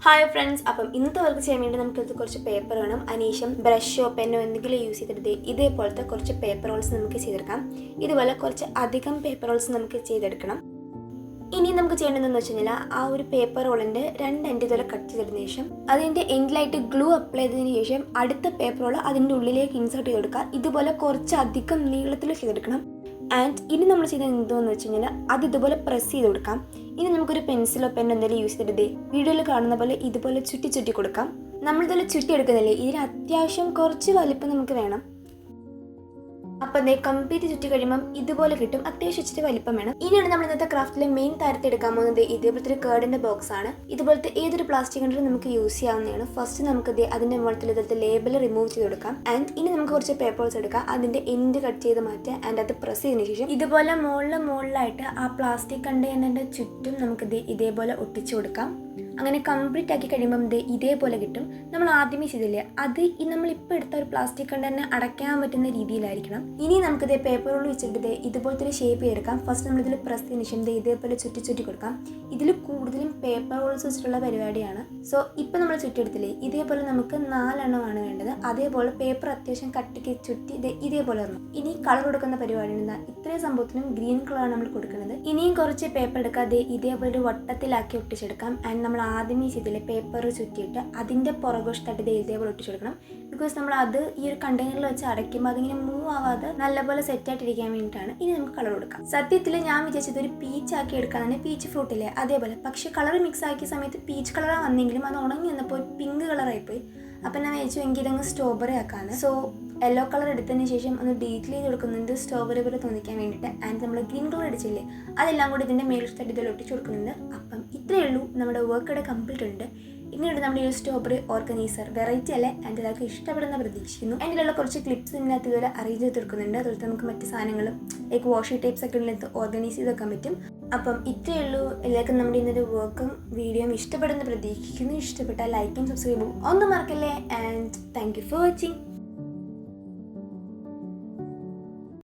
Hi friends, അപ്പം ഇന്നത്തെ work ചെയ്യാൻ വേണ്ടി നമുക്ക് കുറച്ച് പേപ്പർ വേണം. അതിനുശേഷം ബ്രഷോ പെന്നോ എന്തെങ്കിലും യൂസ് ചെയ്തെടുത്ത് ഇതേപോലത്തെ കുറച്ച് പേപ്പർ റോൾസ് നമുക്ക് ചെയ്തെടുക്കാം. ഇതുപോലെ കുറച്ച് അധികം പേപ്പർ റോൾസ് നമുക്ക് ചെയ്തെടുക്കണം. ഇനി നമുക്ക് ചെയ്യേണ്ടതെന്ന് വെച്ച് കഴിഞ്ഞാൽ ആ ഒരു പേപ്പർ റോളിൻ്റെ രണ്ട് എൻഡ് ഇതുപോലെ കട്ട് ചെയ്തെടുത്തതിന് ശേഷം അതിൻ്റെ എൻഡിലായിട്ട് ഗ്ലൂ അപ്ലൈ ചെയ്തതിന് ശേഷം അടുത്ത പേപ്പർ റോൾ അതിൻ്റെ ഉള്ളിലേക്ക് ഇൻസേർട്ട് ചെയ്തെടുക്കുക. ഇതുപോലെ കുറച്ച് അധികം നീളത്തിൽ ചെയ്തെടുക്കണം. ആൻഡ് ഇനി നമ്മൾ ചെയ്യുന്നത് എന്താണെന്ന് വെച്ച് കഴിഞ്ഞാൽ അത് ഇതുപോലെ പ്രസ് ചെയ്ത് കൊടുക്കാം. ഇനി നമുക്കൊരു പെൻസിലോ പെന്നോ എന്തെങ്കിലും യൂസ് ചെയ്തിട്ട് വീഡിയോയിൽ കാണുന്ന പോലെ ഇതുപോലെ ചുറ്റി കൊടുക്കാം. നമ്മളിതുപോലെ ചുറ്റി എടുക്കുന്നില്ലേ, ഇതിന് അത്യാവശ്യം കുറച്ച് വലിപ്പം നമുക്ക് വേണം. അപ്പം കംപ്ലീറ്റ് ചുറ്റി കഴിയുമ്പം ഇതുപോലെ കിട്ടും. അത്യാവശ്യം ഇച്ചിരി വലിപ്പം വേണം. ഇനിയാണ് നമ്മൾ ഇന്നത്തെ ക്രാഫ്റ്റിലെ മെയിൻ താരത്തെ എടുക്കാൻ പോകുന്നത്. ഇതേപോലത്തെ ഒരു കേർഡിന്റെ ബോക്സ് ആണ്. ഇതുപോലത്തെ ഏതൊരു പ്ലാസ്റ്റിക് കണ്ടറും നമുക്ക് യൂസ് ചെയ്യാവുന്നതാണ്. ഫസ്റ്റ് നമുക്ക് അതിന്റെ മുകളിൽ ഇതുപോലത്തെ ലേബൽ റിമൂവ് ചെയ്ത് കൊടുക്കാം. ആൻഡ് ഇനി നമുക്ക് കുറച്ച് പേപ്പേഴ്സ് എടുക്കാം. അതിന്റെ എൻഡ് കട്ട് ചെയ്ത് മാറ്റുക. ആൻഡ് അത് പ്രസ് ചെയ്തതിനു ശേഷം ഇതുപോലെ മുകളിലായിട്ട് ആ പ്ലാസ്റ്റിക് കണ്ടെയ്നറിന്റെ ചുറ്റും നമുക്ക് ഇതേപോലെ ഒട്ടിച്ചു കൊടുക്കാം. അങ്ങനെ കംപ്ലീറ്റ് ആക്കി കഴിയുമ്പം ഇതേപോലെ കിട്ടും. നമ്മൾ ആദ്യമേ ചെയ്തില്ലേ, അത് നമ്മളിപ്പോൾ എടുത്ത ഒരു പ്ലാസ്റ്റിക് കണ്ടെയ്നറിനെ അടയ്ക്കാൻ പറ്റുന്ന രീതിയിലായിരിക്കണം. ഇനി നമുക്കിത് പേപ്പർ റോൾ വെച്ചിട്ട് ഇതുപോലത്തെ ഒരു ഷേപ്പ് എടുക്കാം. ഫസ്റ്റ് നമ്മളിതിൽ പ്രസ് ചെയ്തതിന് ശേഷം ഇതേപോലെ ചുറ്റി കൊടുക്കാം. ഇതിൽ കൂടുതലും പേപ്പർ റോൾസ് വെച്ചിട്ടുള്ള പരിപാടിയാണ്. സോ ഇപ്പം നമ്മൾ ചുറ്റിയെടുത്തില്ലേ, ഇതേപോലെ നമുക്ക് 4 എണ്ണമാണ് വേണ്ടത്. അതേപോലെ പേപ്പർ അത്യാവശ്യം കട്ടിക്ക് ചുറ്റി ഇതേപോലെ വരണം. ഇനി കളർ കൊടുക്കുന്ന പരിപാടിയാണ്. ഇത്രയും സംഭവത്തിനും ഗ്രീൻ കളറാണ് നമ്മൾ കൊടുക്കുന്നത്. ഇനിയും കുറച്ച് പേപ്പർ എടുക്കാതെ ഇതേപോലെ ഒരു വട്ടത്തിലാക്കി ഒട്ടിച്ചെടുക്കാം. ആൻഡ് നമ്മൾ ആദ്യമേ ചെയ്തില്ലേ, പേപ്പർ ചുറ്റിയിട്ട് അതിൻ്റെ പുറകുവശത്തായിട്ട് ഇതേപോലെ ഒട്ടിച്ചെടുക്കണം. ബിക്കോസ് നമ്മൾ അത് ഈ ഒരു കണ്ടെയ്നറിൽ വെച്ച് അടയ്ക്കുമ്പോൾ അതിങ്ങനെ മൂവ് ആവാതെ നല്ലപോലെ സെറ്റായിട്ടിരിക്കാൻ വേണ്ടിയിട്ടാണ്. ഇനി നമുക്ക് കളർ കൊടുക്കാം. സത്യത്തിൽ ഞാൻ വിചാരിച്ചത് ഒരു പീച്ച് ആക്കി എടുക്കാനാണ്, പീച്ച് ഫ്രൂട്ടില്ലേ അതേപോലെ. പക്ഷെ കളർ മിക്സ് ആക്കിയ സമയത്ത് പീച്ച് കളറാണ് വന്നെങ്കിലും അത് ഉണങ്ങി വന്നപ്പോൾ പിങ്ക് കളറായിപ്പോയി. അപ്പം ഞാൻ വിചാരിച്ചു എങ്കിൽ ഇതങ്ങ് സ്ട്രോബെറി ആക്കാണ്. സോ യെല്ലോ കളർ എടുത്തതിന് ശേഷം ഒന്ന് ഡീറ്റെയിൽ ചെയ്ത് കൊടുക്കുന്നുണ്ട്, സ്ട്രോബെറി പോലെ തോന്നിക്കാൻ വേണ്ടിയിട്ട്. ആൻഡ് നമ്മൾ ഗ്രീൻ കളർ അടിച്ചില്ലേ, അതെല്ലാം കൂടി ഇതിൻ്റെ മേൽത്തട്ട് ഇതിൽ ഒട്ടിച്ച് കൊടുക്കുന്നുണ്ട്. അപ്പം ഇത്രയേ ഉള്ളൂ, നമ്മുടെ വർക്ക് ഇവിടെ കംപ്ലീറ്റ് ഉണ്ട്. ഇങ്ങനെയുണ്ട് നമ്മുടെ ഈ സ്ട്രോബെറി ഓർഗനൈസർ. വെറൈറ്റി അല്ലേ, ആൻഡ് എല്ലാവർക്കും ഇഷ്ടപ്പെടുന്ന പ്രതീക്ഷിക്കുന്നു. അതിലുള്ള കുറച്ച് ക്ലിപ്സ് ഇതിനകത്ത് ഇതുവരെ അറേഞ്ച് ചെയ്ത് കൊടുക്കുന്നുണ്ട്. അതുപോലെ നമുക്ക് മറ്റ് സാധനങ്ങളും ലൈക്ക് വാഷി ടൈപ്സ് ഒക്കെ ഉള്ളത് ഓർഗനൈസ് ചെയ്ത് വെക്കാൻ പറ്റും. അപ്പം ഇത്രയേ ഉള്ളൂ. എല്ലാവർക്കും നമ്മുടെ ഇന്നത്തെ വർക്കും വീഡിയോയും ഇഷ്ടപ്പെടുന്ന പ്രതീക്ഷിക്കുന്നു. ഇഷ്ടപ്പെട്ടാൽ ലൈക്കും സബ്സ്ക്രൈബും ഒന്നും മറക്കല്ലേ. And thank you for watching.